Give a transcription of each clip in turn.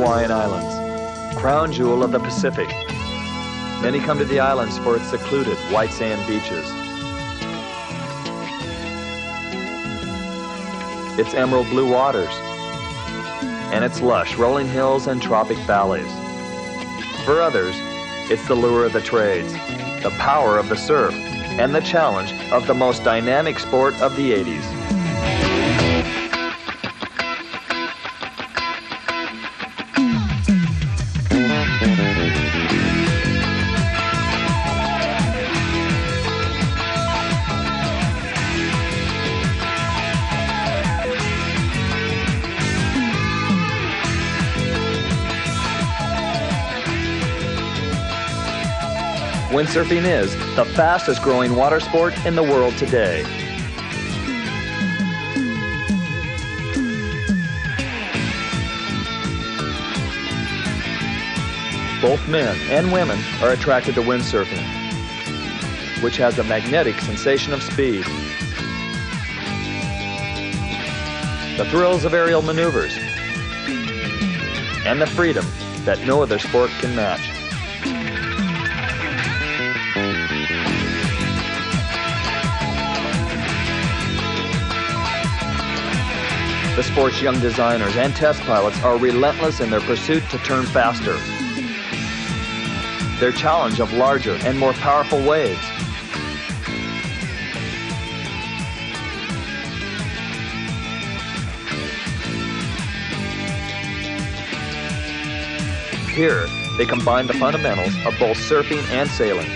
Hawaiian Islands, crown jewel of the Pacific. Many come to the islands for its secluded white sand beaches, its emerald blue waters, and its lush rolling hills and tropic valleys. For others, it's the lure of the trades, the power of the surf, and the challenge of the most dynamic sport of the 80s. Windsurfing is the fastest growing water sport in the world today. Both men and women are attracted to windsurfing, which has a magnetic sensation of speed, the thrills of aerial maneuvers, and the freedom that no other sport can match. The sport's young designers and test pilots are relentless in their pursuit to turn faster. Their challenge of larger and more powerful waves. Here, they combine the fundamentals of both surfing and sailing.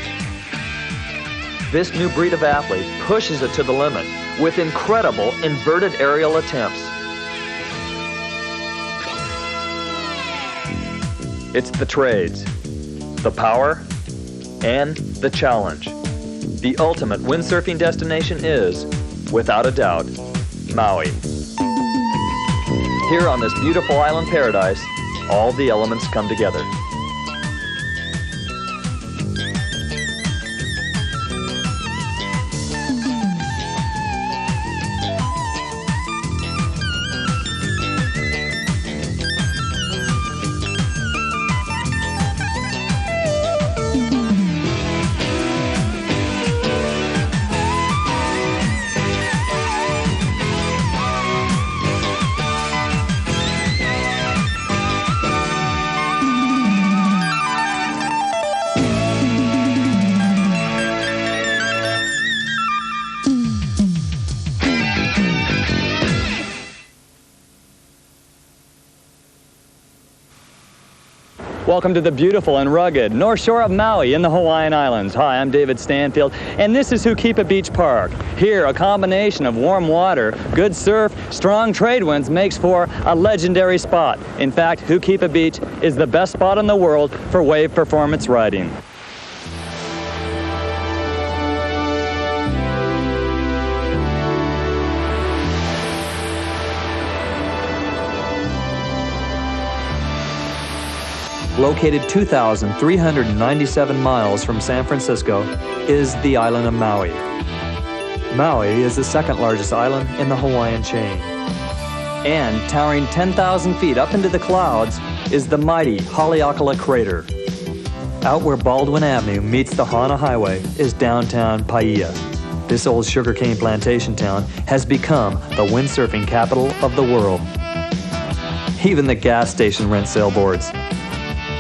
This new breed of athlete pushes it to the limit with incredible inverted aerial attempts. It's the trades, the power, and the challenge. The ultimate windsurfing destination is, without a doubt, Maui. Here on this beautiful island paradise, all the elements come together. Welcome to the beautiful and rugged North Shore of Maui in the Hawaiian Islands. Hi, I'm David Stanfield, and this is Hukipa Beach Park. Here, a combination of warm water, good surf, strong trade winds makes for a legendary spot. In fact, Hukipa Beach is the best spot in the world for wave performance riding. Located 2,397 miles from San Francisco is the island of Maui. Maui is the second largest island in the Hawaiian chain. And towering 10,000 feet up into the clouds is the mighty Haleakala crater. Out where Baldwin Avenue meets the Hana Highway is downtown Paia. This old sugarcane plantation town has become the windsurfing capital of the world. Even the gas station rents sailboards.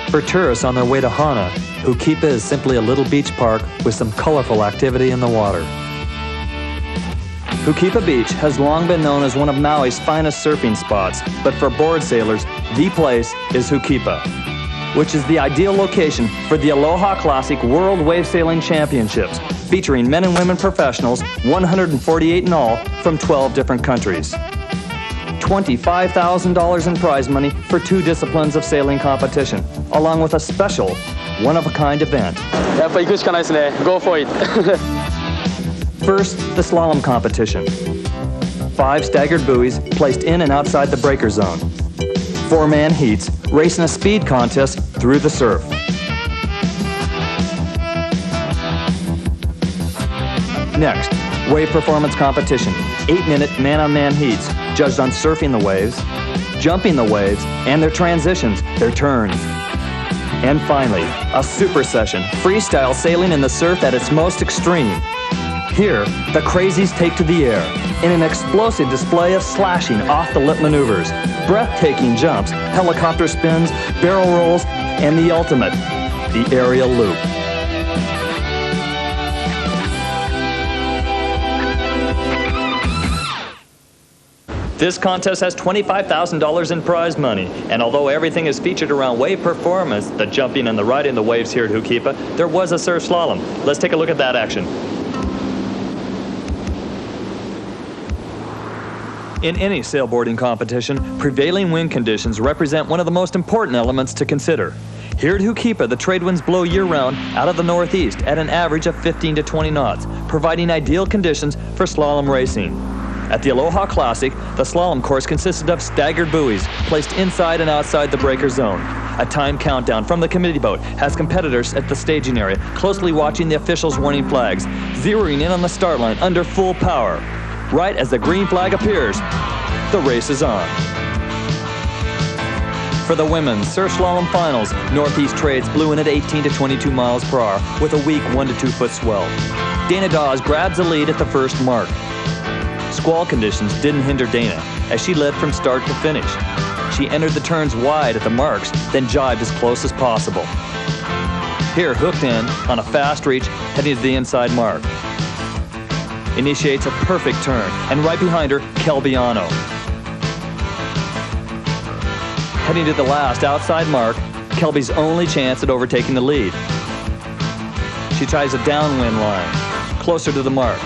For tourists on their way to Hana, Hukipa is simply a little beach park with some colorful activity in the water. Hukipa Beach has long been known as one of Maui's finest surfing spots, but for board sailors, the place is Hukipa, which is the ideal location for the Aloha Classic World Wave Sailing Championships, featuring men and women professionals, 148 in all, from 12 different countries. $25,000 in prize money for 2 disciplines of sailing competition, along with a special, one-of-a-kind event. Go for it. First, the slalom competition. 5 staggered buoys placed in and outside the breaker zone. 4-man heats racing a speed contest through the surf. Next, wave performance competition. 8-minute man-on-man heats judged on surfing the waves, jumping the waves, and their transitions, their turns. And finally, a super session, freestyle sailing in the surf at its most extreme. Here, the crazies take to the air in an explosive display of slashing off-the-lip maneuvers, breathtaking jumps, helicopter spins, barrel rolls, and the ultimate, the aerial loop. This contest has $25,000 in prize money, and although everything is featured around wave performance, the jumping and the riding the waves here at Hukipa, there was a surf slalom. Let's take a look at that action. In any sailboarding competition, prevailing wind conditions represent one of the most important elements to consider. Here at Hukipa, the trade winds blow year-round out of the northeast at an average of 15 to 20 knots, providing ideal conditions for slalom racing. At the Aloha Classic, the slalom course consisted of staggered buoys placed inside and outside the breaker zone. A time countdown from the committee boat has competitors at the staging area closely watching the officials' warning flags, zeroing in on the start line under full power. Right as the green flag appears, the race is on. For the women's surf slalom finals, Northeast trades blew in at 18 to 22 miles per hour with a weak 1 to 2 foot swell. Dana Dawes grabs the lead at the first mark. Squall conditions didn't hinder Dana, as she led from start to finish. She entered the turns wide at the marks, then jibed as close as possible. Here, hooked in on a fast reach, heading to the inside mark. Initiates a perfect turn, and right behind her, Kelbiano. Heading to the last outside mark, Kelby's only chance at overtaking the lead. She tries a downwind line, closer to the mark.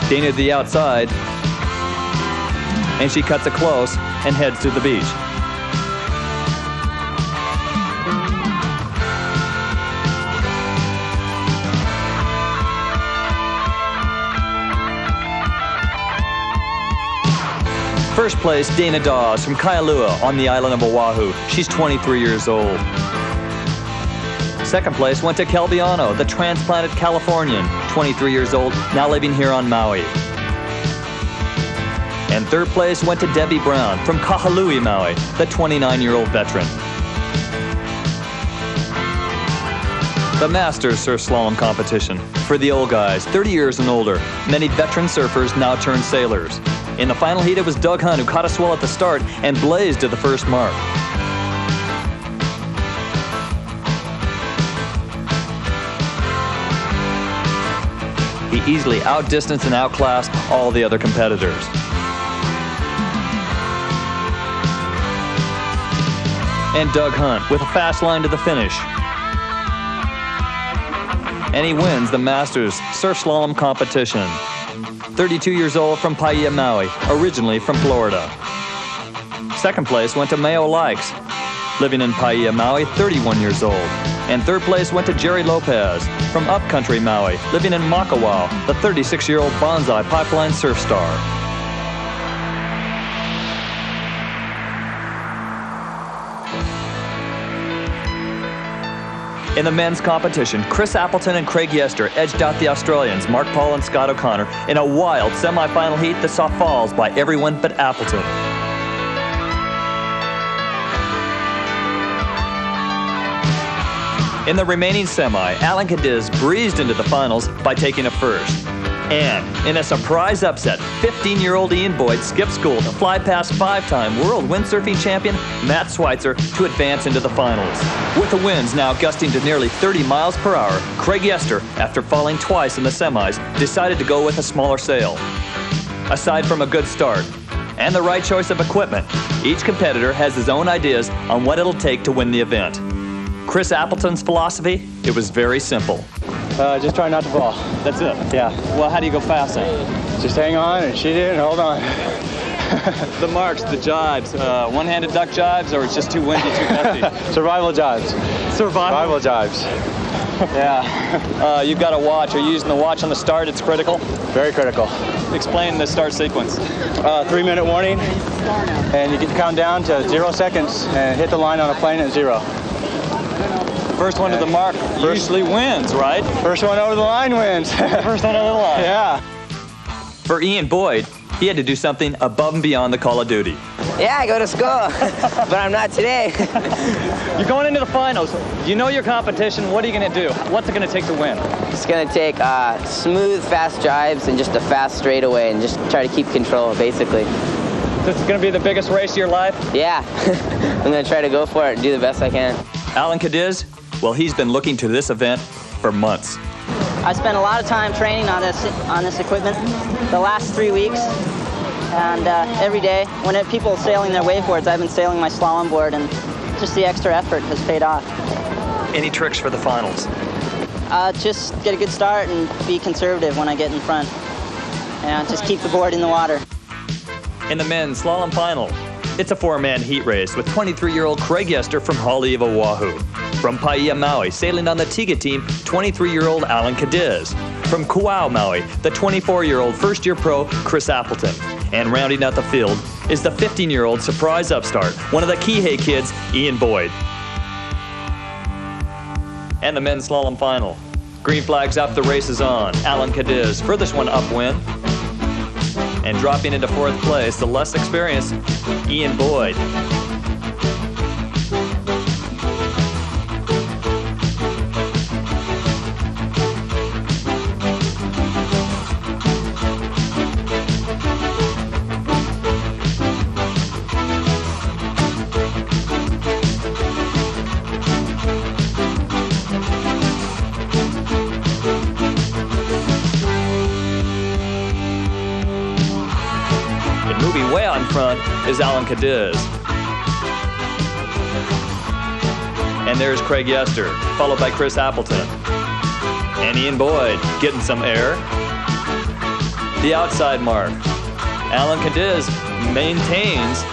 Dana to the outside, and she cuts it close and heads to the beach. First place, Dana Dawes from Kailua on the island of Oahu. She's 23 years old. Second place went to Kelbiano, the transplanted Californian, 23 years old, now living here on Maui. And third place went to Debbie Brown from Kahului, Maui, the 29-year-old veteran. The Masters Surf Slalom Competition. For the old guys, 30 years and older, many veteran surfers now turned sailors. In the final heat, it was Doug Hunt who caught a swell at the start and blazed to the first mark. He easily outdistanced and outclassed all the other competitors. And Doug Hunt with a fast line to the finish. And he wins the Masters Surf Slalom Competition. 32 years old from Paia, Maui, originally from Florida. Second place went to Mayo Likes, living in Paia, Maui, 31 years old. And third place went to Jerry Lopez from Upcountry, Maui, living in Makawao, the 36-year-old bonsai pipeline surf star. In the men's competition, Chris Appleton and Craig Yester edged out the Australians, Mark Paul and Scott O'Connor, in a wild semi-final heat that saw falls by everyone but Appleton. In the remaining semi, Alan Cadiz breezed into the finals by taking a first. And in a surprise upset, 15-year-old Ian Boyd skipped school to fly past 5-time world windsurfing champion Matt Schweitzer to advance into the finals. With the winds now gusting to nearly 30 miles per hour, Craig Yester, after falling twice in the semis, decided to go with a smaller sail. Aside from a good start and the right choice of equipment, each competitor has his own ideas on what it'll take to win the event. Chris Appleton's philosophy? It was very simple. Just try not to fall. That's it? Yeah. Well, how do you go fast then? Just hang on and shoot it and hold on. The marks, the jibes, one-handed duck jibes, or it's just too windy, too gusty? Survival jibes. Survival jibes. Yeah. You've got a watch. Are you using the watch on the start? It's critical? Very critical. Explain the start sequence. 3-minute warning, and you get to count down to 0 seconds and hit the line on a plane at 0. First one to the mark usually wins, right? First one over the line wins. First one over the line. Yeah. For Ian Boyd, he had to do something above and beyond the call of duty. Yeah, I go to school, but I'm not today. You're going into the finals. You know your competition. What are you going to do? What's it going to take to win? It's going to take smooth, fast drives and just a fast straightaway and just try to keep control, basically. This is going to be the biggest race of your life? Yeah, I'm going to try to go for it and do the best I can. Alan Cadiz, well, he's been looking to this event for months. I spent a lot of time training on this equipment the last 3 weeks. And every day, when people sailing their waveboards, I've been sailing my slalom board, and just the extra effort has paid off. Any tricks for the finals? Just get a good start and be conservative when I get in front. And just keep the board in the water. In the men's slalom final, it's a 4-man heat race with 23-year-old Craig Yester from Haleiwa, Oahu. From Paia, Maui, sailing on the Tiga team, 23-year-old Alan Cadiz. From Kauai, Maui, the 24-year-old first-year pro Chris Appleton. And rounding out the field is the 15-year-old surprise upstart, one of the Kihei kids, Ian Boyd. And the men's slalom final. Green flags up, the race is on. Alan Cadiz, furthest one upwind. And dropping into 4th place, the less experienced Ian Boyd. Moving way out in front is Alan Cadiz. And there's Craig Yester, followed by Chris Appleton. And Ian Boyd getting some air. The outside mark. Alan Cadiz maintains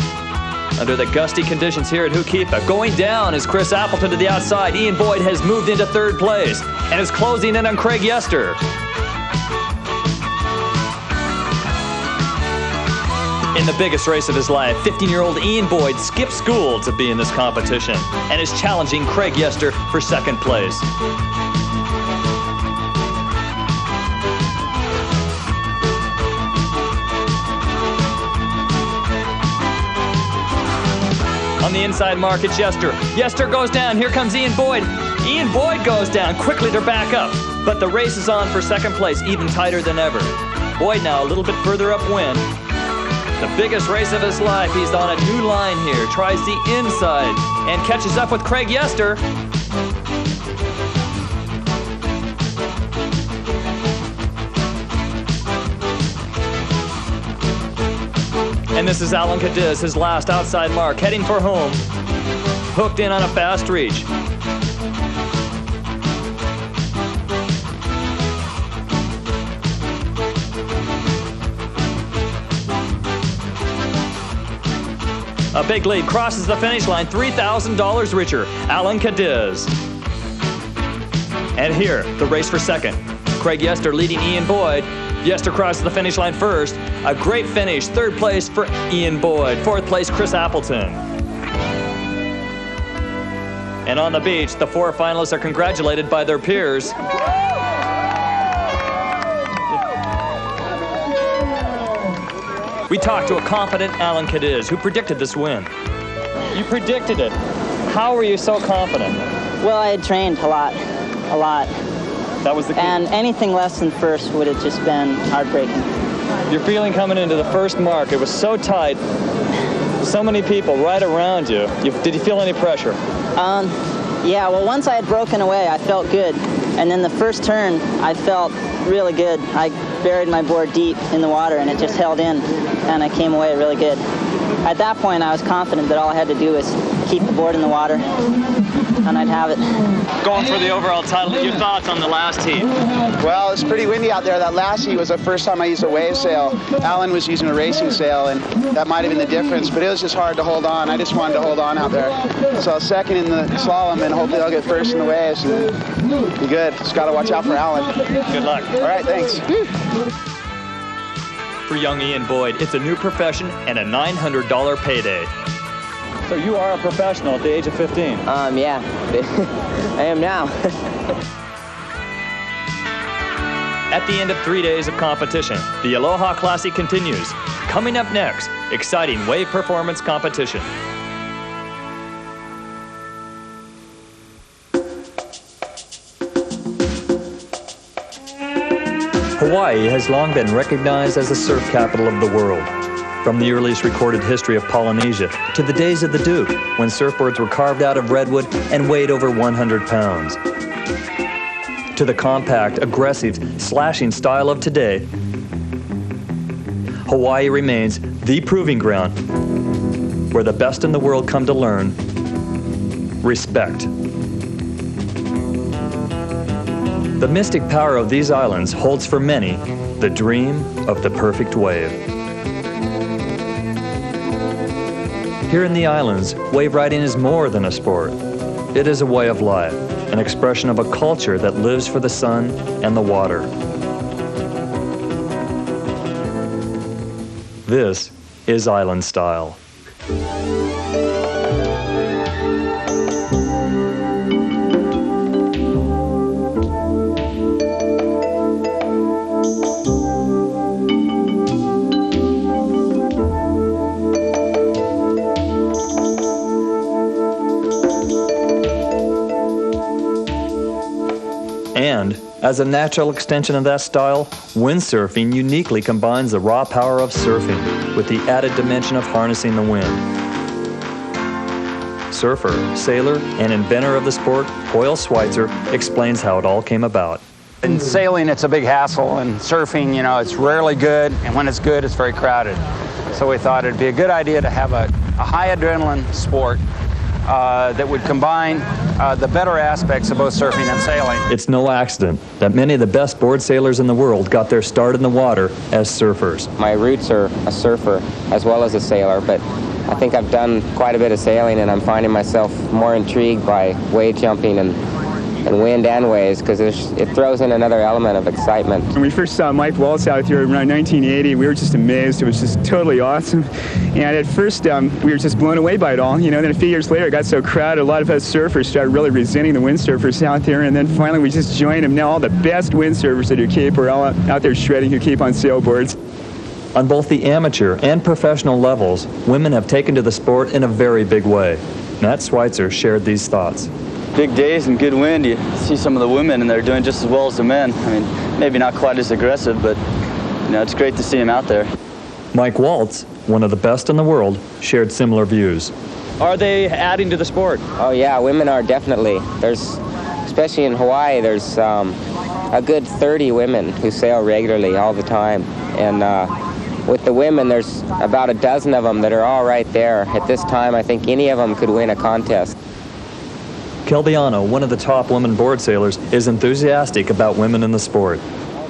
under the gusty conditions here at Hukipa. Going down is Chris Appleton to the outside. Ian Boyd has moved into 3rd place and is closing in on Craig Yester. In the biggest race of his life, 15-year-old Ian Boyd skipped school to be in this competition and is challenging Craig Yester for 2nd place. On the inside mark, it's Yester. Yester goes down. Here comes Ian Boyd. Ian Boyd goes down. Quickly, they're back up. But the race is on for 2nd place, even tighter than ever. Boyd now a little bit further upwind. The biggest race of his life. He's on a new line here. Tries the inside and catches up with Craig Yester. And this is Alan Cadiz, his last outside mark, heading for home. Hooked in on a fast reach. A big lead crosses the finish line, $3,000 richer, Alan Cadiz. And here, the race for 2nd. Craig Yester leading Ian Boyd. Yester crosses the finish line first. A great finish, 3rd place for Ian Boyd. 4th place, Chris Appleton. And on the beach, the 4 finalists are congratulated by their peers. We talked to a confident Alan Cadiz who predicted this win. You predicted it. How were you so confident? Well, I had trained a lot. That was the key. And anything less than 1st would have just been heartbreaking. Your feeling coming into the 1st mark, it was so tight, so many people right around you. Did you feel any pressure? Yeah, well, once I had broken away, I felt good. And then the 1st turn, I felt really good. I buried my board deep in the water and it just held in, and I came away really good. At that point, I was confident that all I had to do was keep the board in the water, and I'd have it. Going for the overall title, your thoughts on the last heat? Well, it's pretty windy out there. That last heat was the first time I used a wave sail. Alan was using a racing sail, and that might have been the difference, but it was just hard to hold on. I just wanted to hold on out there. So 2nd in the slalom, and hopefully I'll get 1st in the waves. And be good. Just got to watch out for Alan. Good luck. All right, thanks. For young Ian Boyd, it's a new profession and a $900 payday. So you are a professional at the age of 15? Yeah, I am now. At the end of 3 days of competition, the Aloha Classic continues. Coming up next, exciting wave performance competition. Hawaii has long been recognized as the surf capital of the world. From the earliest recorded history of Polynesia to the days of the Duke, when surfboards were carved out of redwood and weighed over 100 pounds. To the compact, aggressive, slashing style of today, Hawaii remains the proving ground where the best in the world come to learn respect. The mystic power of these islands holds for many the dream of the perfect wave. Here in the islands, wave riding is more than a sport. It is a way of life, an expression of a culture that lives for the sun and the water. This is island style. And, as a natural extension of that style, windsurfing uniquely combines the raw power of surfing with the added dimension of harnessing the wind. Surfer, sailor, and inventor of the sport, Oneill Schweitzer, explains how it all came about. In sailing, it's a big hassle, and surfing, you know, it's rarely good, and when it's good, it's very crowded. So we thought it'd be a good idea to have a high adrenaline sport that would combine the better aspects of both surfing and sailing. It's no accident that many of the best board sailors in the world got their start in the water as surfers. My roots are a surfer as well as a sailor, but I think I've done quite a bit of sailing, and I'm finding myself more intrigued by wave jumping and wind and waves, because it throws in another element of excitement. When we first saw Mike Waltz out here around 1980, we were just amazed. It was just totally awesome. And at first, we were just blown away by it all. You know, then a few years later, it got so crowded, a lot of us surfers started really resenting the windsurfers out there. And then finally, we just joined them. Now all the best windsurfers at your Cape are all out there shredding your Cape on sailboards. On both the amateur and professional levels, women have taken to the sport in a very big way. Matt Schweitzer shared these thoughts. Big days and good wind, you see some of the women and they're doing just as well as the men. I mean, maybe not quite as aggressive, but you know, it's great to see them out there. Mike Waltz, one of the best in the world, shared similar views. Are they adding to the sport? Oh yeah, women are definitely. There's, especially in Hawaii, there's a good 30 women who sail regularly all the time. And with the women, there's about a dozen of them that are all right there. At this time, I think any of them could win a contest. Kelbiano, one of the top women board sailors, is enthusiastic about women in the sport.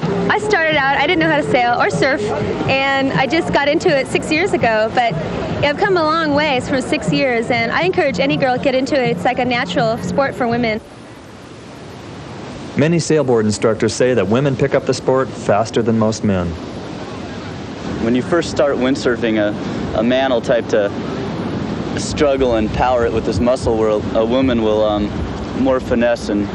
I started out, I didn't know how to sail or surf, and I just got into it 6 years ago, but I've come a long ways from 6 years, and I encourage any girl to get into it. It's like a natural sport for women. Many sailboard instructors say that women pick up the sport faster than most men. When you first start windsurfing, a man will type to struggle and power it with this muscle, where a woman will more finesse, and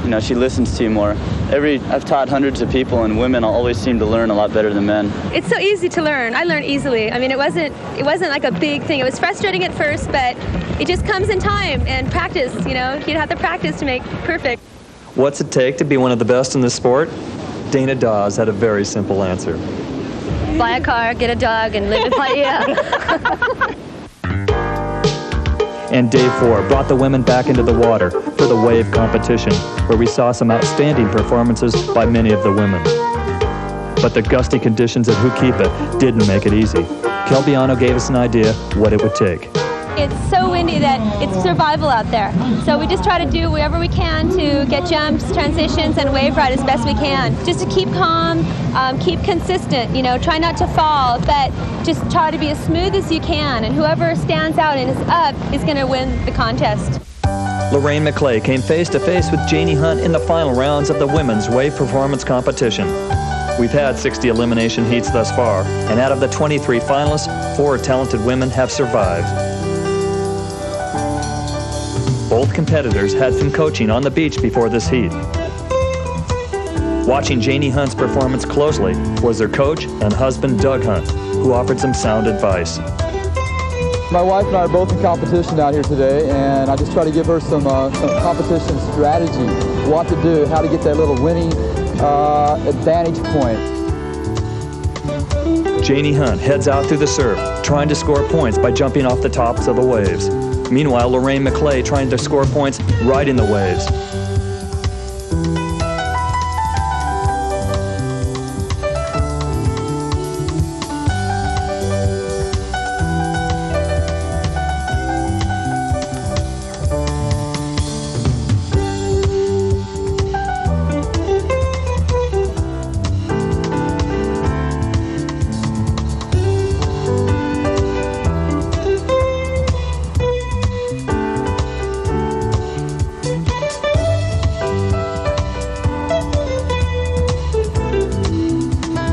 you know, she listens to you more. I've taught hundreds of people, and women always seem to learn a lot better than men. It's so easy to learn. I learned easily. I mean, it wasn't like a big thing. It was frustrating at first, but it just comes in time and practice. You know, you'd have to practice to make perfect. What's it take to be one of the best in the sport? Dana Dawes had a very simple answer. Buy a car, get a dog, and live in Hawaii. And day 4 brought the women back into the water for the wave competition, where we saw some outstanding performances by many of the women. But the gusty conditions at Hukipa didn't make it easy. Kelbiano gave us an idea what it would take. It's so windy that it's survival out there. So we just try to do whatever we can to get jumps, transitions, and wave ride as best we can. Just to keep calm, keep consistent, you know, try not to fall, but just try to be as smooth as you can. And whoever stands out and is up is going to win the contest. Lorraine McClay came face to face with Janie Hunt in the final rounds of the women's wave performance competition. We've had 60 elimination heats thus far, and out of the 23 finalists, 4 talented women have survived. Both competitors had some coaching on the beach before this heat. Watching Janie Hunt's performance closely was their coach and husband, Doug Hunt, who offered some sound advice. My wife and I are both in competition out here today, and I just try to give her some competition strategy, what to do, how to get that little winning advantage point. Janie Hunt heads out through the surf, trying to score points by jumping off the tops of the waves. Meanwhile, Lorraine McClay trying to score points riding the waves.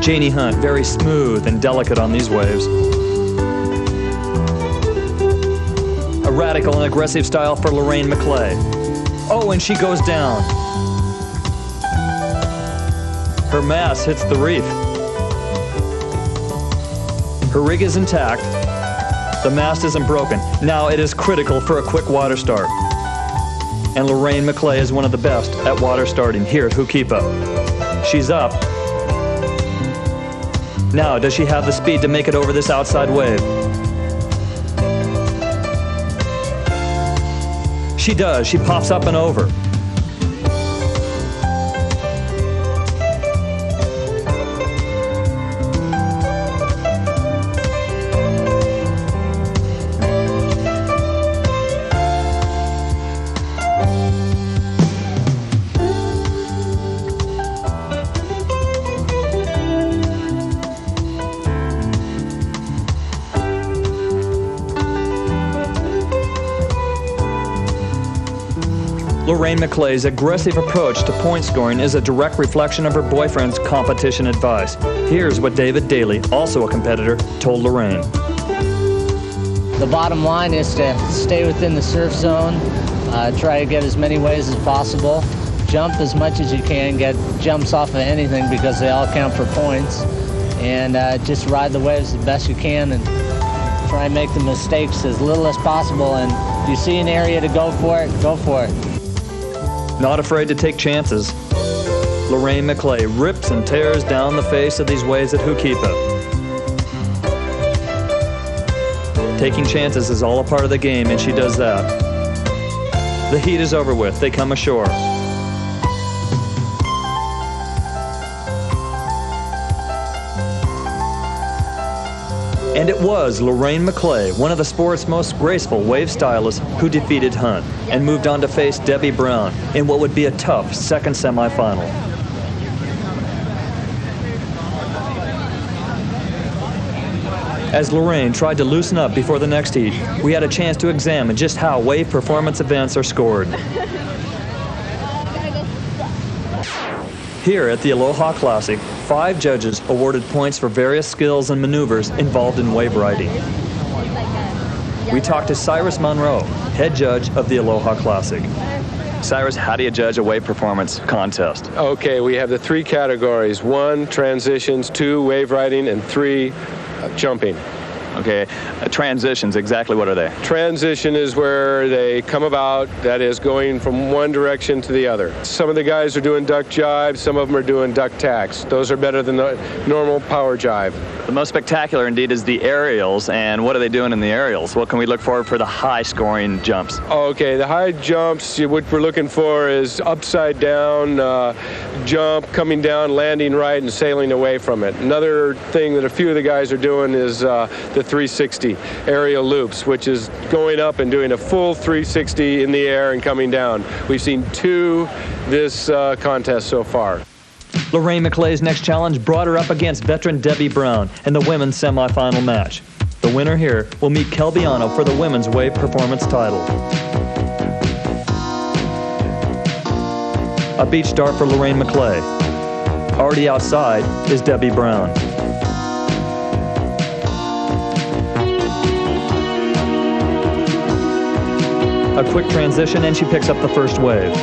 Janie Hunt, very smooth and delicate on these waves. A radical and aggressive style for Lorraine McClay. Oh, and she goes down. Her mast hits the reef. Her rig is intact. The mast isn't broken. Now it is critical for a quick water start. And Lorraine McClay is one of the best at water starting here at Hukipa. She's up. Now, does she have the speed to make it over this outside wave? She does. She pops up and over. Lorraine McClay's aggressive approach to point scoring is a direct reflection of her boyfriend's competition advice. Here's what David Daly, also a competitor, told Lorraine. The bottom line is to stay within the surf zone, try to get as many waves as possible, jump as much as you can, get jumps off of anything because they all count for points, and just ride the waves the best you can and try and make the mistakes as little as possible. And if you see an area to go for it, go for it. Not afraid to take chances, Lorraine McClay rips and tears down the face of these waves at Hukipa. Taking chances is all a part of the game, and she does that. The heat is over with. They come ashore. And it was Lorraine McClay, one of the sport's most graceful wave stylists, who defeated Hunt and moved on to face Debbie Brown in what would be a tough second semifinal. As Lorraine tried to loosen up before the next heat, we had a chance to examine just how wave performance events are scored. Here at the Aloha Classic, 5 judges awarded points for various skills and maneuvers involved in wave riding. We talked to Cyrus Monroe, head judge of the Aloha Classic. Cyrus, how do you judge a wave performance contest? Okay, we have the 3 categories. 1, transitions, 2, wave riding, and 3, jumping. Okay, transitions, exactly what are they? Transition is where they come about, that is going from one direction to the other. Some of the guys are doing duck jive, some of them are doing duck tacks. Those are better than the normal power jive. The most spectacular indeed is the aerials, and what are they doing in the aerials? What can we look for the high scoring jumps? Okay, the high jumps, what we're looking for is upside down, jump, coming down, landing right, and sailing away from it. Another thing that a few of the guys are doing is the 360 aerial loops, which is going up and doing a full 360 in the air and coming down. We've seen 2 this contest so far. Lorraine McClay's next challenge brought her up against veteran Debbie Brown in the women's semifinal match. The winner here will meet Kelbiano for the women's wave performance title. A beach start for Lorraine McClay. Already outside is Debbie Brown. A quick transition and she picks up the first wave.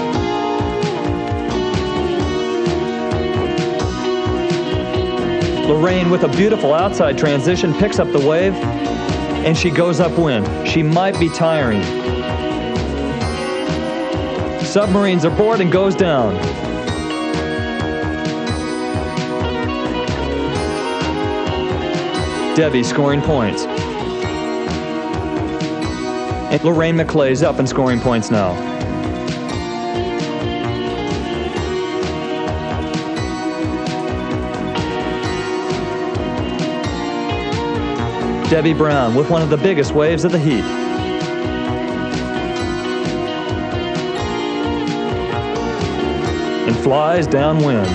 Lorraine, with a beautiful outside transition, picks up the wave, and she goes upwind. She might be tiring. Submarines are board and goes down. Debbie scoring points. And Lorraine McClay's up and scoring points now. Debbie Brown with one of the biggest waves of the heat. And flies downwind.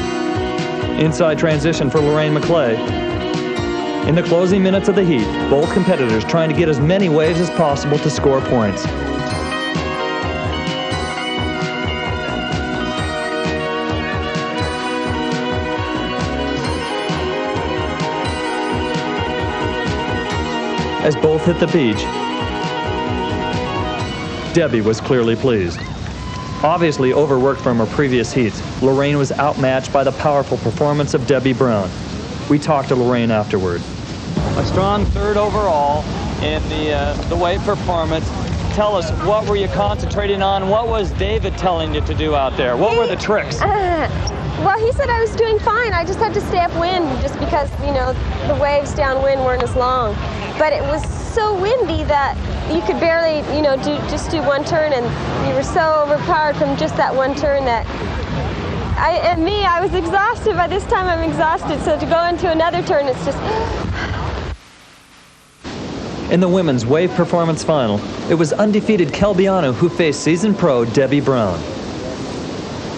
Inside transition for Lorraine McClay. In the closing minutes of the heat, both competitors trying to get as many waves as possible to score points. As both hit the beach, Debbie was clearly pleased. Obviously overworked from her previous heats, Lorraine was outmatched by the powerful performance of Debbie Brown. We talked to Lorraine afterward. A strong third overall in the wave performance. Tell us, what were you concentrating on? What was David telling you to do out there? What were the tricks? Well, he said I was doing fine. I just had to stay upwind just because, you know, the waves downwind weren't as long. But it was so windy that you could barely, you know, do one turn, and you were so overpowered from just that one turn that I was exhausted. By this time I'm exhausted, so to go into another turn, it's just... In the women's wave performance final, it was undefeated Kelbiano who faced seasoned pro Debbie Brown.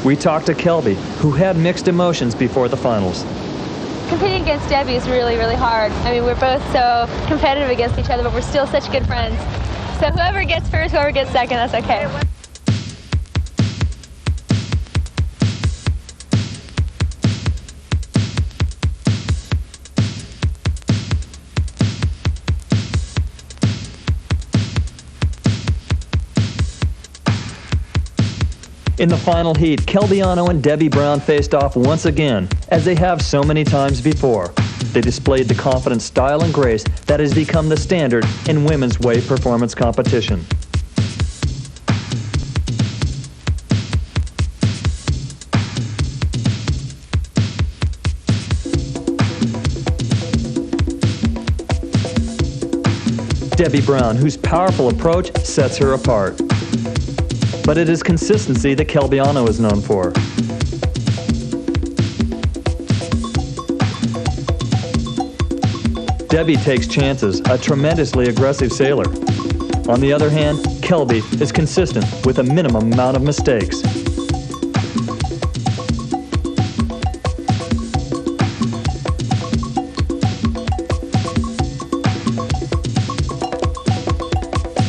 We talked to Kelby, who had mixed emotions before the finals. Competing against Debbie is really, really hard. I mean, we're both so competitive against each other, but we're still such good friends. So whoever gets first, whoever gets second, that's okay. In the final heat, Kelbiano and Debbie Brown faced off once again, as they have so many times before. They displayed the confident style and grace that has become the standard in women's wave performance competition. Debbie Brown, whose powerful approach sets her apart. But it is consistency that Kelbiano is known for. Debbie takes chances, a tremendously aggressive sailor. On the other hand, Kelby is consistent with a minimum amount of mistakes.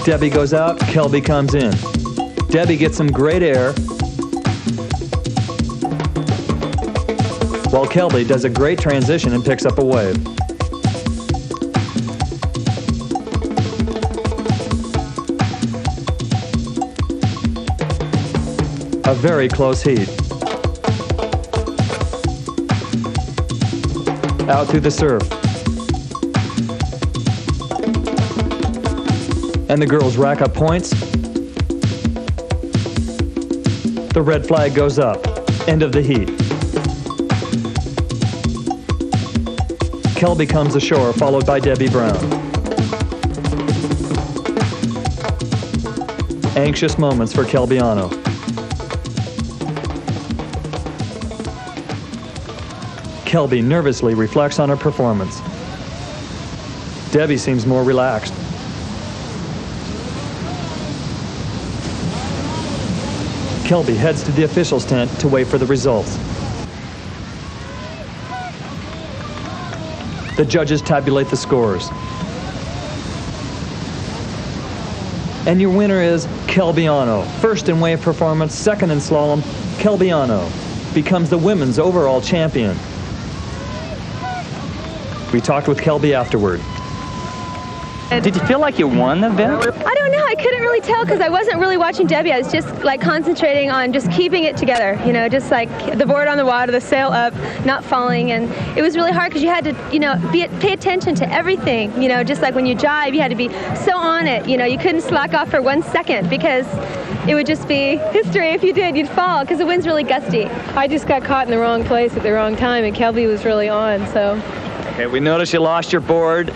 Debbie goes out, Kelby comes in. Debbie gets some great air, while Kelby does a great transition and picks up a wave. A very close heat. Out through the surf. And the girls rack up points. The red flag goes up. End of the heat. Kelby comes ashore, followed by Debbie Brown. Anxious moments for Kelbiano. Kelby nervously reflects on her performance. Debbie seems more relaxed. Kelby heads to the officials' tent to wait for the results. The judges tabulate the scores. And your winner is Kelbiano. First in wave performance, second in slalom, Kelbiano becomes the women's overall champion. We talked with Kelby afterward. Did you feel like you won the event? I don't know. I couldn't really tell because I wasn't really watching Debbie. I was just like concentrating on just keeping it together, you know, just like the board on the water, the sail up, not falling. And it was really hard because you had to, you know, pay attention to everything, you know, just like when you jive, you had to be so on it, you know, you couldn't slack off for 1 second because it would just be history. If you did, you'd fall because the wind's really gusty. I just got caught in the wrong place at the wrong time, and Kelby was really on, so. Okay, we noticed you lost your board.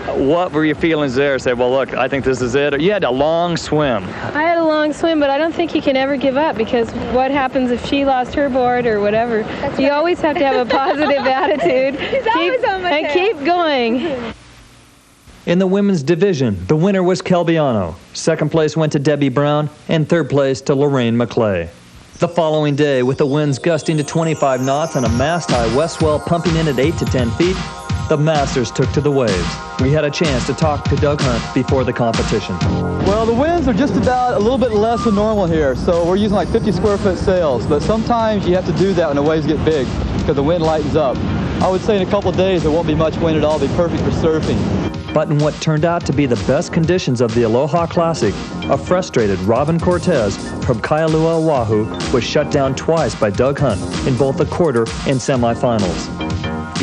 What were your feelings there? Say, well, look, I think this is it. Or you had a long swim. I had a long swim, but I don't think you can ever give up because what happens if she lost her board or whatever? That's you always have to have a positive attitude. He's always on my and tail. keep going. In the women's division, the winner was Kelbiano. Second place went to Debbie Brown, and third place to Lorraine McClay. The following day, with the winds gusting to 25 knots and a mast-high west swell pumping in at 8 to 10 feet, the Masters took to the waves. We had a chance to talk to Doug Hunt before the competition. Well, the winds are just about a little bit less than normal here, so we're using like 50 square foot sails, but sometimes you have to do that when the waves get big because the wind lightens up. I would say in a couple of days there won't be much wind at all. It'll be perfect for surfing. But in what turned out to be the best conditions of the Aloha Classic, a frustrated Robin Cortez from Kailua, Oahu was shut down twice by Doug Hunt in both the quarter and semifinals.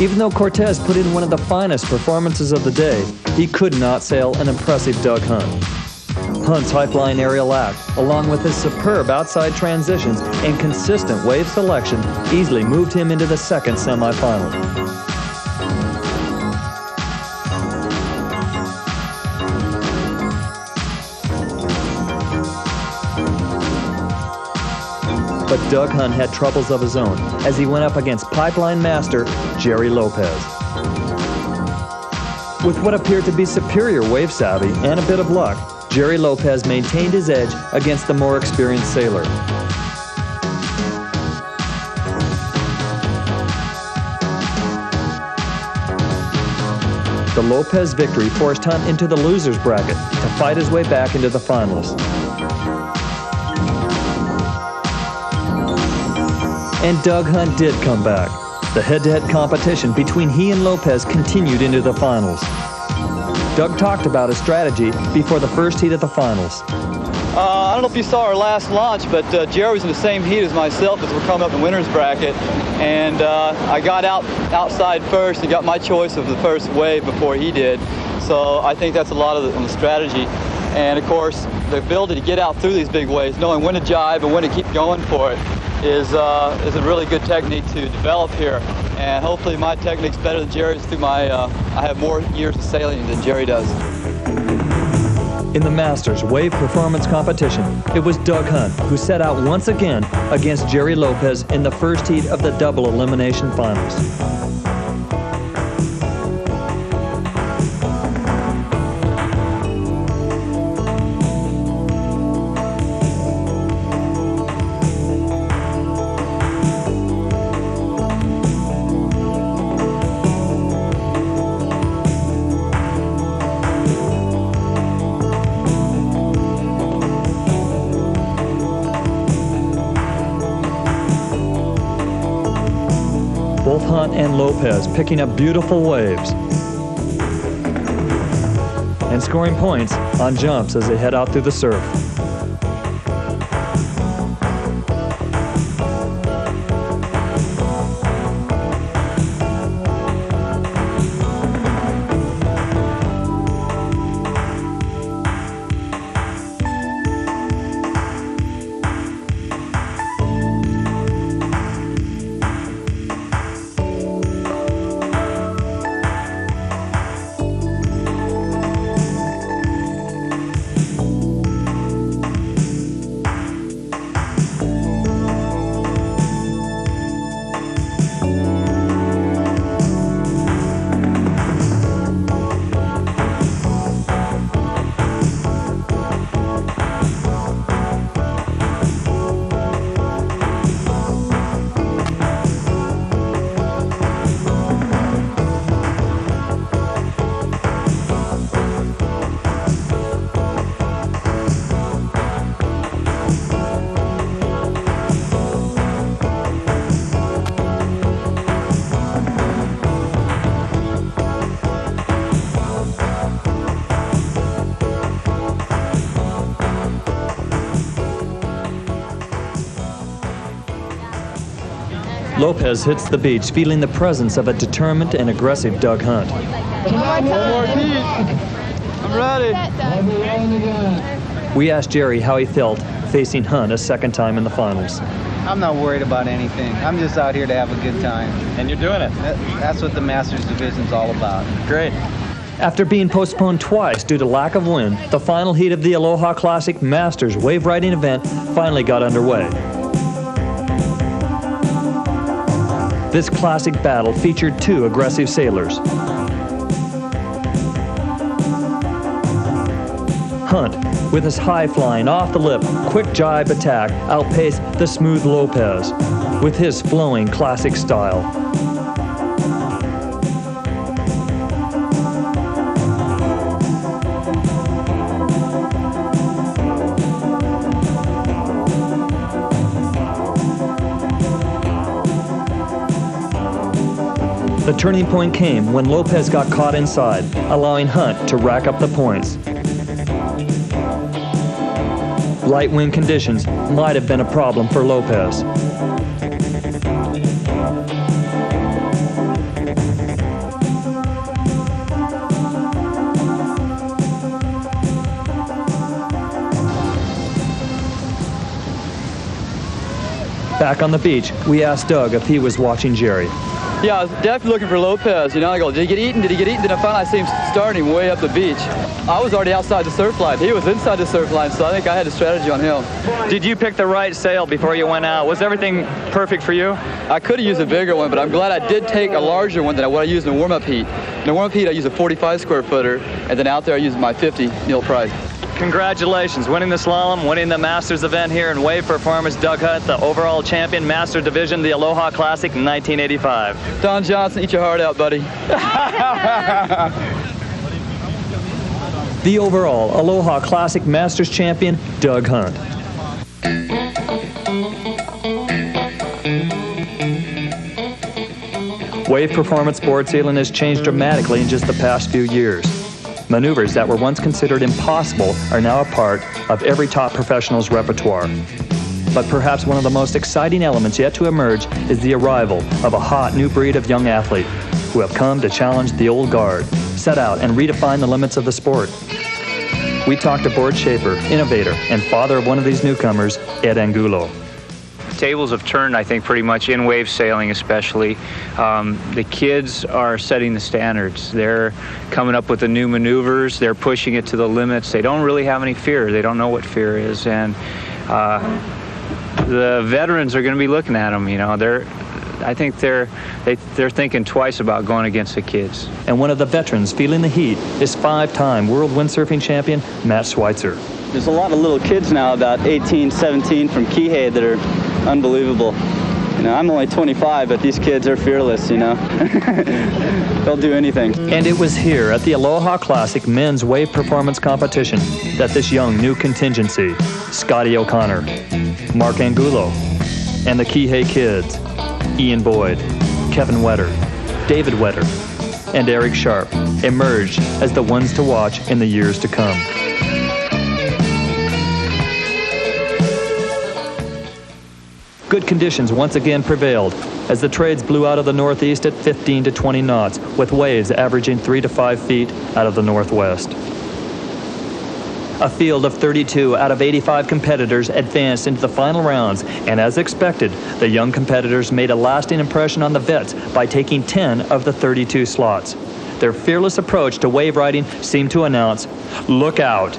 Even though Cortez put in one of the finest performances of the day, he could not sail an impressive Doug Hunt. Hunt's high-flying aerial act, along with his superb outside transitions and consistent wave selection, easily moved him into the second semifinal. But Doug Hunt had troubles of his own as he went up against pipeline master Jerry Lopez. With what appeared to be superior wave savvy and a bit of luck, Jerry Lopez maintained his edge against the more experienced sailor. The Lopez victory forced Hunt into the loser's bracket to fight his way back into the finals. And Doug Hunt did come back. The head-to-head competition between he and Lopez continued into the finals. Doug talked about his strategy before the first heat of the finals. I don't know if you saw our last launch, but Jerry was in the same heat as myself as we're coming up the winner's bracket. And I got outside first and got my choice of the first wave before he did. So I think that's a lot of the strategy. And of course, the ability to get out through these big waves, knowing when to jive and when to keep going for it, is a really good technique to develop here. And hopefully my technique's better than Jerry's through my, I have more years of sailing than Jerry does. In the Masters Wave Performance Competition, it was Doug Hunt who set out once again against Jerry Lopez in the first heat of the double elimination finals. Both Hunt and Lopez picking up beautiful waves and scoring points on jumps as they head out through the surf. Lopez hits the beach, feeling the presence of a determined and aggressive Doug Hunt. One more heat. I'm ready. We asked Jerry how he felt facing Hunt a second time in the finals. I'm not worried about anything. I'm just out here to have a good time. And you're doing it. That's what the Masters Division's all about. Great. After being postponed twice due to lack of wind, the final heat of the Aloha Classic Masters wave riding event finally got underway. This classic battle featured two aggressive sailors. Hunt, with his high-flying, off-the-lip, quick jibe attack, outpaced the smooth Lopez with his flowing classic style. The turning point came when Lopez got caught inside, allowing Hunt to rack up the points. Light wind conditions might have been a problem for Lopez. Back on the beach, we asked Doug if he was watching Jerry. Yeah, I was definitely looking for Lopez. You know, I go, did he get eaten? Did he get eaten? Then I finally see him starting way up the beach. I was already outside the surf line. He was inside the surf line, so I think I had a strategy on him. Did you pick the right sail before you went out? Was everything perfect for you? I could have used a bigger one, but I'm glad I did take a larger one than what I used in the warm-up heat. In the warm-up heat, I used a 45 square footer, and then out there I used my 50 Neil Price. Congratulations, winning the slalom, winning the Masters event here in wave performance. Doug Hunt, the overall champion, Master Division, the Aloha Classic in 1985. Don Johnson, eat your heart out, buddy. The overall Aloha Classic Masters champion, Doug Hunt. Wave performance board sailing has changed dramatically in just the past few years. Maneuvers that were once considered impossible are now a part of every top professional's repertoire. But perhaps one of the most exciting elements yet to emerge is the arrival of a hot new breed of young athlete who have come to challenge the old guard, set out and redefine the limits of the sport. We talked to board shaper, innovator, and father of one of these newcomers, Ed Angulo. Tables have turned, I think, pretty much in wave sailing especially. The kids are setting the standards. They're coming up with the new maneuvers. They're pushing it to the limits. They don't really have any fear. They don't know what fear is. And the veterans are going to be looking at them. You know, I think they're thinking twice about going against the kids. And one of the veterans feeling the heat is five-time world windsurfing champion Matt Schweitzer. There's a lot of little kids now, about 18, 17 from Kihei that are unbelievable. You know, I'm only 25, but these kids are fearless, you know. They'll do anything. And it was here at the Aloha Classic men's wave performance competition that this young new contingency, Scotty O'Connor, Mark Angulo, and the Kihei kids, Ian Boyd, Kevin Wetter, David Wetter, and Eric Sharp, emerged as the ones to watch in the years to come. Good conditions once again prevailed as the trades blew out of the northeast at 15 to 20 knots, with waves averaging 3 to 5 feet out of the northwest. A field of 32 out of 85 competitors advanced into the final rounds, and as expected, the young competitors made a lasting impression on the vets by taking 10 of the 32 slots. Their fearless approach to wave riding seemed to announce, "Look out."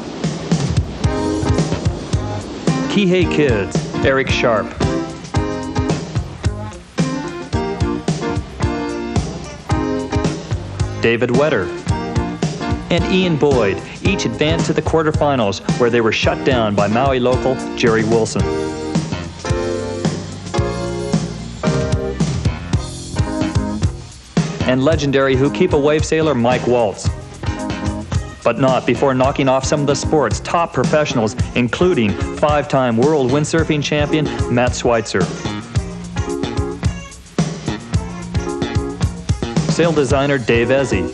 Kihei kids, Eric Sharp, David Wetter, and Ian Boyd each advanced to the quarterfinals, where they were shut down by Maui local Jerry Wilson. And legendary Hukipa wave sailor Mike Waltz. But not before knocking off some of the sport's top professionals, including five-time world windsurfing champion Matt Schweitzer. Sail designer Dave Ezzi,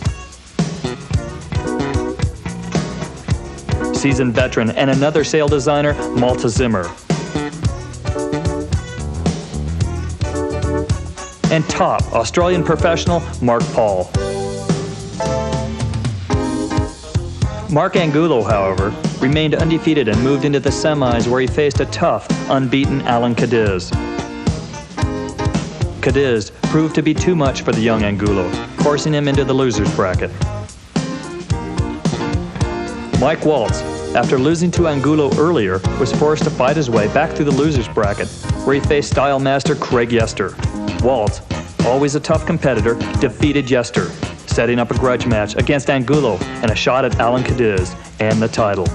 seasoned veteran and another sail designer Malta Zimmer, and top Australian professional Mark Paul. Mark Angulo, however, remained undefeated and moved into the semis where he faced a tough, unbeaten Alan Cadiz. Cadiz proved to be too much for the young Angulo, forcing him into the losers bracket. Mike Waltz, after losing to Angulo earlier, was forced to fight his way back through the losers bracket, where he faced style master Craig Yester. Waltz, always a tough competitor, defeated Yester, setting up a grudge match against Angulo and a shot at Alan Cadiz and the title.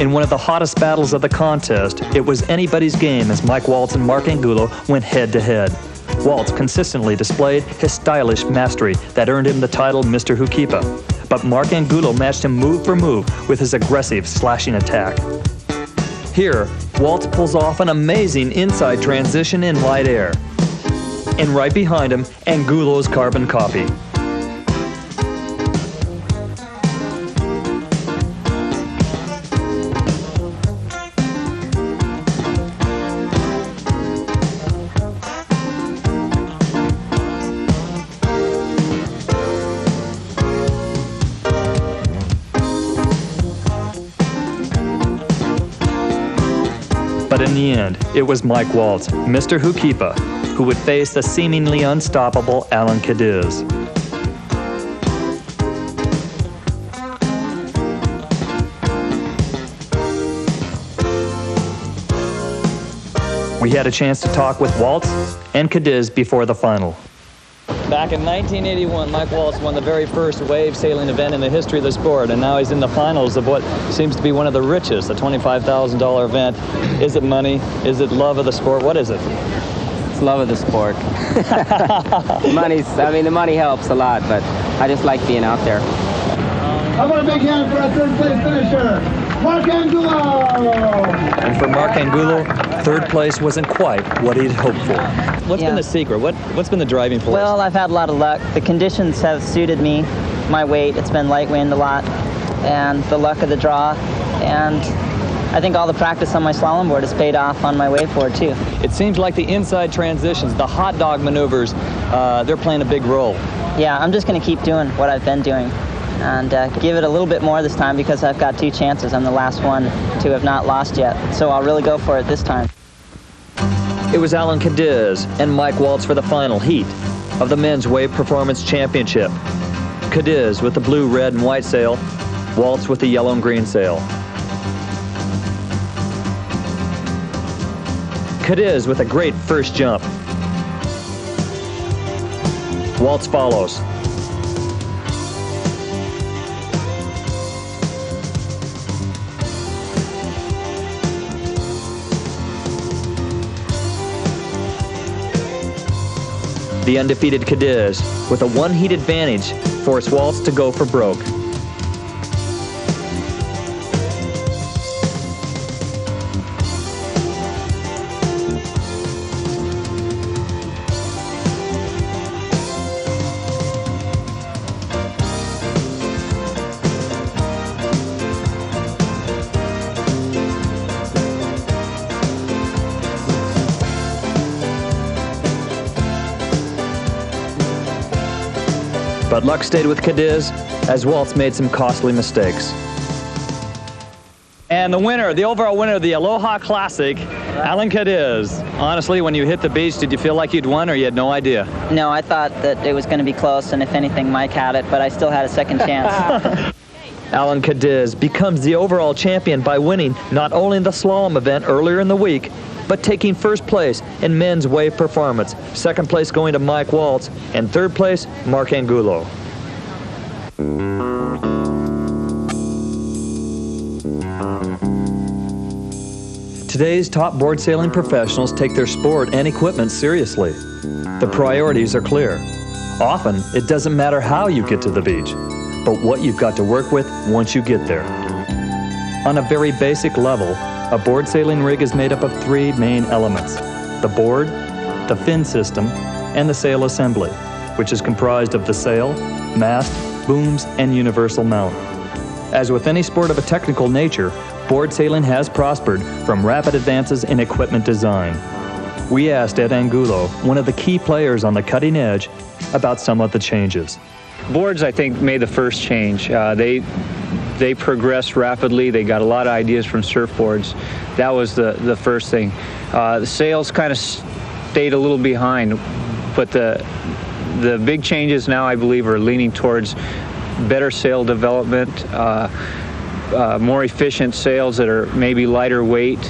In one of the hottest battles of the contest, it was anybody's game as Mike Waltz and Mark Angulo went head-to-head. Waltz consistently displayed his stylish mastery that earned him the title Mr. Hukipa, but Mark Angulo matched him move for move with his aggressive slashing attack. Here, Waltz pulls off an amazing inside transition in light air. And right behind him, Angulo's carbon copy. But in the end, it was Mike Waltz, Mr. Hukipa, who would face the seemingly unstoppable Alan Cadiz. We had a chance to talk with Waltz and Cadiz before the final. Back in 1981, Mike Waltz won the very first wave sailing event in the history of the sport, and now he's in the finals of what seems to be one of the richest, a $25,000 event. Is it money? Is it love of the sport? What is it? It's love of the sport. The money helps a lot, but I just like being out there. How about a big hand for our third place finisher, Mark Angulo! And for Mark Angulo, third place wasn't quite what he'd hoped for. What's been the secret? What's been the driving force? Well, I've had a lot of luck. The conditions have suited me, my weight. It's been light wind a lot, and the luck of the draw, and I think all the practice on my slalom board has paid off on my waveboard too. It seems like the inside transitions, the hot dog maneuvers, they're playing a big role. Yeah, I'm just going to keep doing what I've been doing and give it a little bit more this time because I've got 2 chances. I'm the last one to have not lost yet, so I'll really go for it this time. It was Alan Cadiz and Mike Waltz for the final heat of the Men's Wave Performance Championship. Cadiz with the blue, red, and white sail, Waltz with the yellow and green sail. Cadiz with a great first jump. Waltz follows. The undefeated Cadiz, with a 1-heat advantage, forced Waltz to go for broke. But luck stayed with Cadiz as Waltz made some costly mistakes. And the winner, the overall winner of the Aloha Classic, Alan Cadiz. Honestly, when you hit the beach, did you feel like you'd won or you had no idea? No, I thought that it was going to be close, and if anything, Mike had it, but I still had a second chance. Alan Cadiz becomes the overall champion by winning not only the slalom event earlier in the week, but taking first place in men's wave performance, second place going to Mike Waltz, and third place, Mark Angulo. Today's top board sailing professionals take their sport and equipment seriously. The priorities are clear. Often, it doesn't matter how you get to the beach, but what you've got to work with once you get there. On a very basic level, a board sailing rig is made up of 3 main elements: the board, the fin system, and the sail assembly, which is comprised of the sail, mast, booms, and universal mount. As with any sport of a technical nature, board sailing has prospered from rapid advances in equipment design. We asked Ed Angulo, one of the key players on the cutting edge, about some of the changes. Boards, I think, made the first change. They progressed rapidly. They got a lot of ideas from surfboards. That was the first thing. The sails kind of stayed a little behind, but the big changes now, I believe, are leaning towards better sail development, more efficient sails that are maybe lighter weight.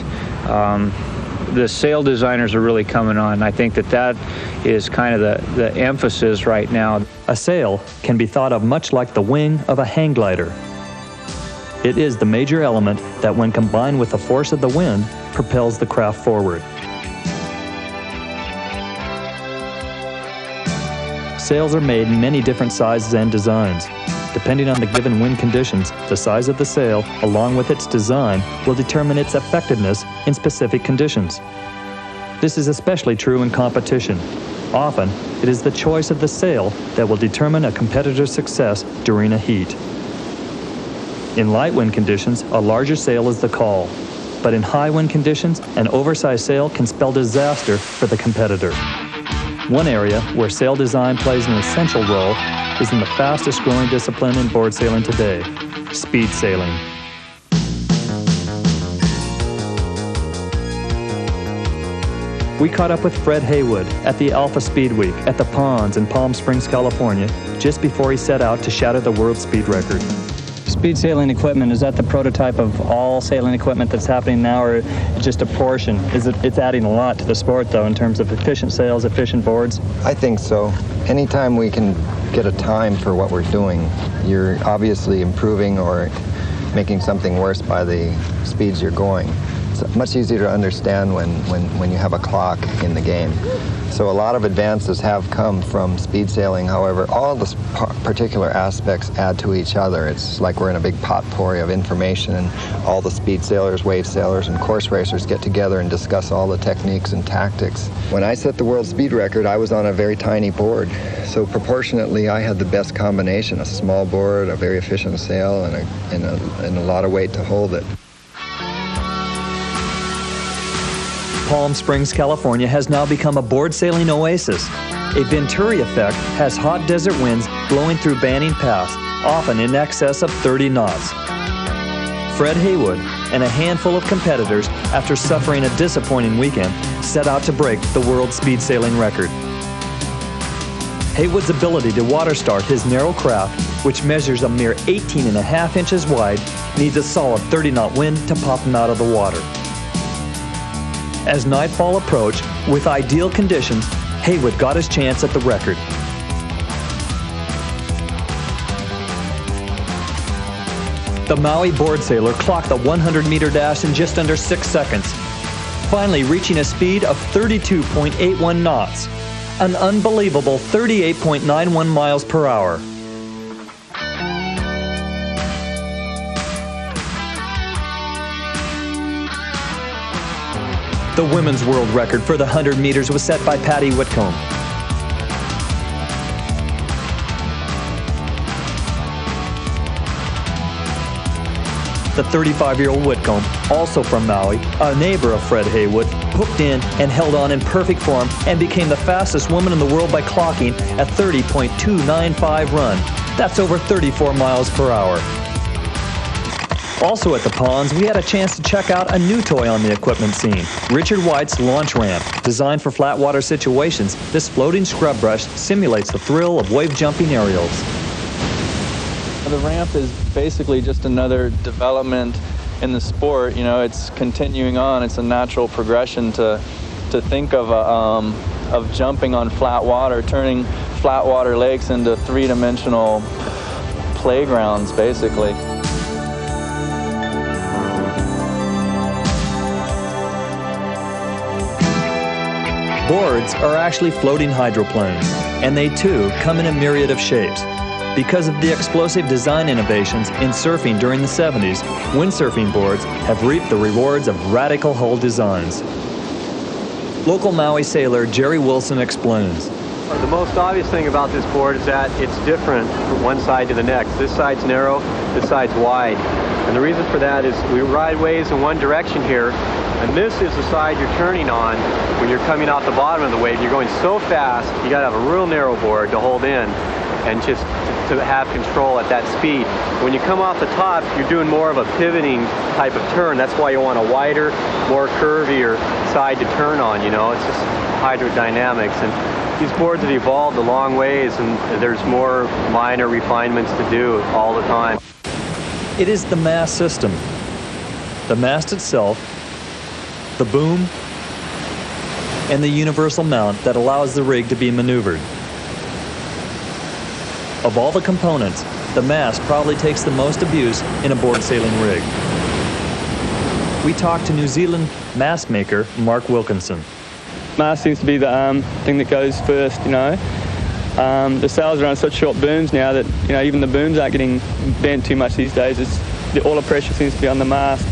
The sail designers are really coming on. I think that is kind of the emphasis right now. A sail can be thought of much like the wing of a hang glider. It is the major element that, when combined with the force of the wind, propels the craft forward. Sails are made in many different sizes and designs. Depending on the given wind conditions, the size of the sail, along with its design, will determine its effectiveness in specific conditions. This is especially true in competition. Often, it is the choice of the sail that will determine a competitor's success during a heat. In light wind conditions, a larger sail is the call. But in high wind conditions, an oversized sail can spell disaster for the competitor. One area where sail design plays an essential role is in the fastest growing discipline in board sailing today, speed sailing. We caught up with Fred Haywood at the Alpha Speed Week at the Ponds in Palm Springs, California, just before he set out to shatter the world speed record. Speed sailing equipment, is that the prototype of all sailing equipment that's happening now, or just a portion? It's adding a lot to the sport, though, in terms of efficient sails, efficient boards? I think so. Anytime we can get a time for what we're doing, you're obviously improving or making something worse by the speeds you're going. It's much easier to understand when you have a clock in the game. So a lot of advances have come from speed sailing. However, all the particular aspects add to each other. It's like we're in a big potpourri of information, and all the speed sailors, wave sailors, and course racers get together and discuss all the techniques and tactics. When I set the world speed record, I was on a very tiny board. So proportionately, I had the best combination, a small board, a very efficient sail, and a lot of weight to hold it. Palm Springs, California has now become a board sailing oasis. A Venturi effect has hot desert winds blowing through Banning Pass, often in excess of 30 knots. Fred Haywood and a handful of competitors, after suffering a disappointing weekend, set out to break the world speed sailing record. Haywood's ability to water start his narrow craft, which measures a mere 18.5 inches wide, needs a solid 30-knot wind to pop him out of the water. As nightfall approached, with ideal conditions, Haywood got his chance at the record. The Maui board sailor clocked the 100-meter dash in just under 6 seconds, finally reaching a speed of 32.81 knots, an unbelievable 38.91 miles per hour. The women's world record for the 100 meters was set by Patty Whitcomb. The 35-year-old Whitcomb, also from Maui, a neighbor of Fred Haywood, hooked in and held on in perfect form and became the fastest woman in the world by clocking a 30.295 run. That's over 34 miles per hour. Also at the ponds, we had a chance to check out a new toy on the equipment scene, Richard White's launch ramp. Designed for flat water situations, this floating scrub brush simulates the thrill of wave jumping aerials. The ramp is basically just another development in the sport. You know, it's continuing on. It's a natural progression to think of jumping on flat water, turning flat water lakes into three-dimensional playgrounds, basically. Boards are actually floating hydroplanes, and they too come in a myriad of shapes. Because of the explosive design innovations in surfing during the 70s, windsurfing boards have reaped the rewards of radical hull designs. Local Maui sailor Jerry Wilson explains. The most obvious thing about this board is that it's different from one side to the next. This side's narrow, this side's wide. And the reason for that is we ride waves in one direction here, And this is the side you're turning on when you're coming off the bottom of the wave. You're going so fast, you got to have a real narrow board to hold in and just to have control at that speed. When you come off the top, you're doing more of a pivoting type of turn. That's why you want a wider, more curvier side to turn on, you know. It's just hydrodynamics. And these boards have evolved a long ways, and there's more minor refinements to do all the time. It is the mast system. The mast itself, the boom, and the universal mount that allows the rig to be maneuvered. Of all the components, the mast probably takes the most abuse in a board sailing rig. We talked to New Zealand mast maker Mark Wilkinson. Mast seems to be the thing that goes first, you know. The sails are on such short booms now that, you know, even the booms aren't getting bent too much these days. All the pressure seems to be on the mast.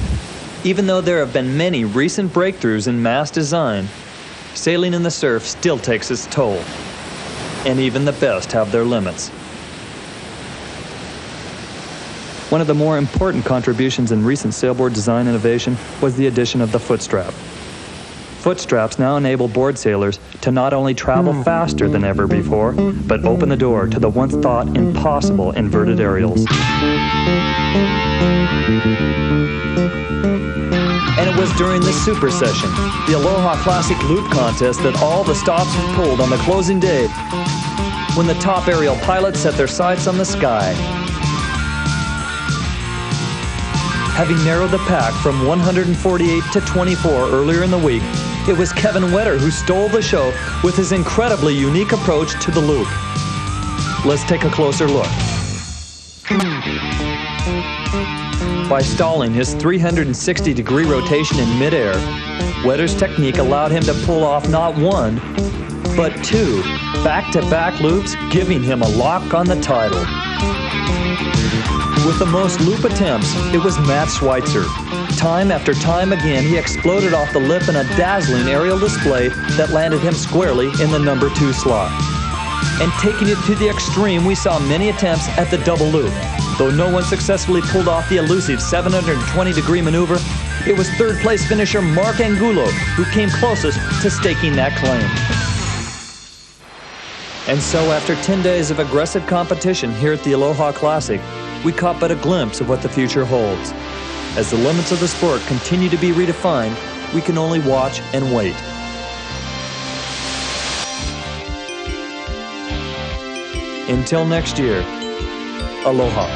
Even though there have been many recent breakthroughs in mast design, sailing in the surf still takes its toll. And even the best have their limits. One of the more important contributions in recent sailboard design innovation was the addition of the footstrap. Footstraps now enable board sailors to not only travel faster than ever before, but open the door to the once thought impossible inverted aerials. And it was during this super session, the Aloha Classic Loop Contest, that all the stops were pulled on the closing day, when the top aerial pilots set their sights on the sky. Having narrowed the pack from 148 to 24 earlier in the week, it was Kevin Wetter who stole the show with his incredibly unique approach to the loop. Let's take a closer look. By stalling his 360-degree rotation in midair, Wetter's technique allowed him to pull off not one, but two back-to-back loops, giving him a lock on the title. With the most loop attempts, it was Matt Schweitzer. Time after time again, he exploded off the lip in a dazzling aerial display that landed him squarely in the number 2 slot. And taking it to the extreme, we saw many attempts at the double loop. Though no one successfully pulled off the elusive 720-degree maneuver, it was third-place finisher Mark Angulo who came closest to staking that claim. And so after 10 days of aggressive competition here at the Aloha Classic, we caught but a glimpse of what the future holds. As the limits of the sport continue to be redefined, we can only watch and wait. Until next year, aloha.